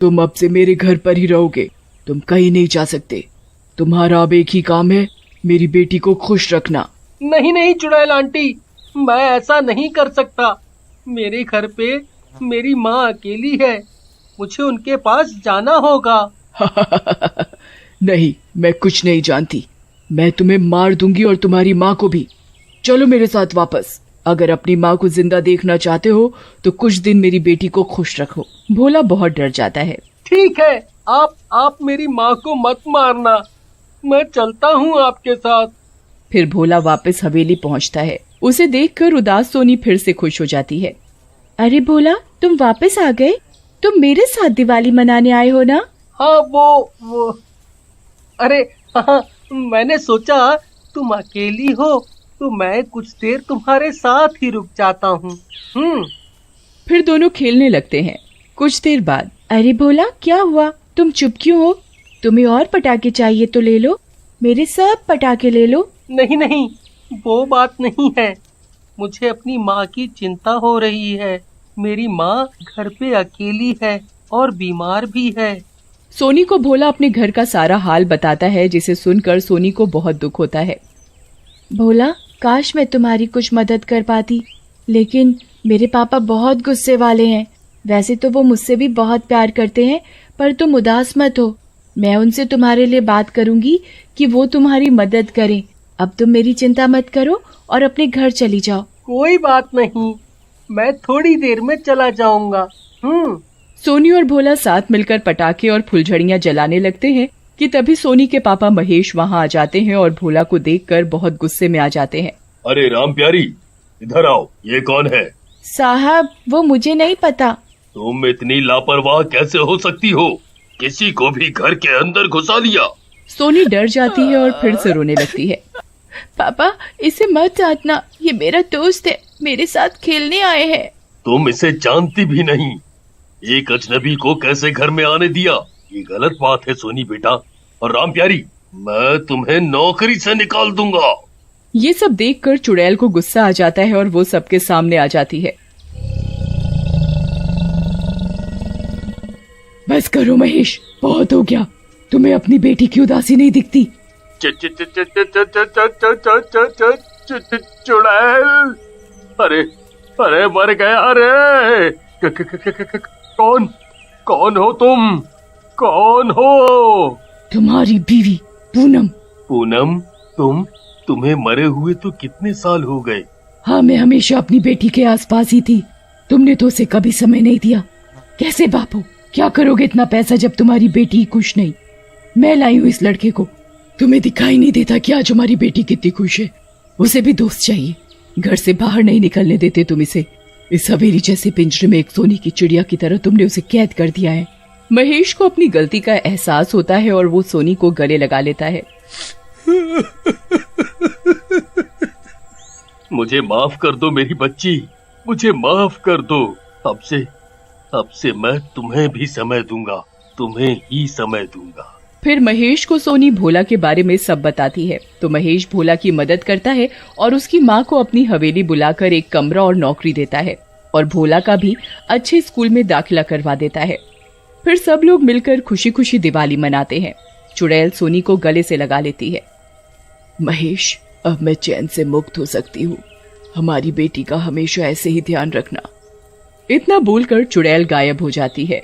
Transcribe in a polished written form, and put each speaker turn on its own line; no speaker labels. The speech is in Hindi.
तुम अब से मेरे घर पर ही रहोगे, तुम कहीं नहीं जा सकते। तुम्हारा अब एक ही काम है, मेरी बेटी को खुश रखना।
नहीं नहीं चुड़ैल आंटी, मैं ऐसा नहीं कर सकता। मेरे घर पे मेरी माँ अकेली है, मुझे उनके पास जाना होगा।
नहीं, मैं कुछ नहीं जानती। मैं तुम्हें मार दूंगी और तुम्हारी माँ को भी। चलो मेरे साथ वापस। अगर अपनी माँ को जिंदा देखना चाहते हो तो कुछ दिन मेरी बेटी को खुश रखो। भोला बहुत डर जाता है।
ठीक है, आप मेरी माँ को मत मारना, मैं चलता हूँ आपके साथ।
फिर भोला वापस हवेली पहुँचता है। उसे देखकर उदास सोनी फिर से खुश हो जाती है। अरे भोला, तुम वापस आ गए? तुम मेरे साथ दिवाली मनाने आए हो ना?
हाँ वो अरे हाँ, मैंने सोचा तुम अकेली हो तो मैं कुछ देर तुम्हारे साथ ही रुक जाता हूँ।
फिर दोनों खेलने लगते हैं। कुछ देर बाद, अरे भोला, क्या हुआ? तुम चुप क्यों हो? तुम्हें और पटाखे चाहिए तो ले लो, मेरे सब पटाखे ले लो।
नहीं नहीं, वो बात नहीं है, मुझे अपनी माँ की चिंता हो रही है। मेरी माँ घर पे अकेली है और बीमार भी है।
सोनी को भोला अपने घर का सारा हाल बताता है, जिसे सुनकर सोनी को बहुत दुख होता है। भोला, काश मैं तुम्हारी कुछ मदद कर पाती, लेकिन मेरे पापा बहुत गुस्से वाले हैं। वैसे तो वो मुझसे भी बहुत प्यार करते हैं, पर तुम उदास मत हो। मैं उनसे तुम्हारे लिए बात करूंगी कि वो तुम्हारी मदद करें। अब तुम मेरी चिंता मत करो और अपने घर चली जाओ।
कोई बात नहीं, मैं थोड़ी देर में चला जाऊंगा।
सोनी और भोला साथ मिलकर पटाखे और फुलझड़ियां जलाने लगते हैं कि तभी सोनी के पापा महेश वहां आ जाते हैं और भोला को देखकर बहुत गुस्से में आ जाते हैं।
अरे राम प्यारी, इधर आओ, ये कौन है?
साहब, वो मुझे नहीं पता।
तुम इतनी लापरवाह कैसे हो सकती हो? किसी को भी घर के अंदर घुसा लिया।
सोनी डर जाती है और फिर से रोने लगती है। पापा, इसे मत डांटना, ये मेरा दोस्त है, मेरे साथ खेलने आए हैं।
तुम इसे जानती भी नहीं, एक अजनबी को कैसे घर में आने दिया? ये गलत बात है सोनी बेटा। और राम प्यारी, मैं तुम्हें नौकरी से निकाल दूंगा।
ये सब देखकर चुड़ैल को गुस्सा आ जाता है और वो सबके सामने आ जाती है। बस करो महेश, बहुत हो गया। तुम्हें अपनी बेटी की उदासी नहीं दिखती?
चुड़ैल, अरे अरे मर गया। अरे कौन हो तुम? कौन हो?
तुम्हारी बीवी पूनम।
पूनम, तुम्हें मरे हुए तो कितने साल हो गए?
हाँ, मैं हमेशा अपनी बेटी के आसपास ही थी। तुमने तो उसे कभी समय नहीं दिया। कैसे बापू, क्या करोगे इतना पैसा जब तुम्हारी बेटी खुश नहीं? मैं लाई हूँ इस लड़के को। तुम्हें दिखाई नहीं देता कि आज हमारी बेटी कितनी खुश है? उसे भी दोस्त चाहिए, घर से बाहर नहीं निकलने देते तुम इसे। इस हवेली जैसे पिंजरे में एक सोने की चिड़िया की तरह तुमने उसे कैद कर दिया है। महेश को अपनी गलती का एहसास होता है और वो सोनी को गले लगा लेता है।
मुझे माफ कर दो मेरी बच्ची, मुझे माफ कर दो। अब से मैं तुम्हें भी समय दूंगा, तुम्हें ही समय दूंगा।
फिर महेश को सोनी भोला के बारे में सब बताती है तो महेश भोला की मदद करता है और उसकी माँ को अपनी हवेली बुलाकर एक कमरा और नौकरी देता है और भोला का भी अच्छे स्कूल में दाखिला करवा देता है। फिर सब लोग मिलकर खुशी खुशी दिवाली मनाते हैं। चुड़ैल सोनी को गले से लगा लेती है। महेश, अब मैं चैन से मुक्त हो सकती हूँ। हमारी बेटी का हमेशा ऐसे ही ध्यान रखना। इतना बोलकर चुड़ैल गायब हो जाती है।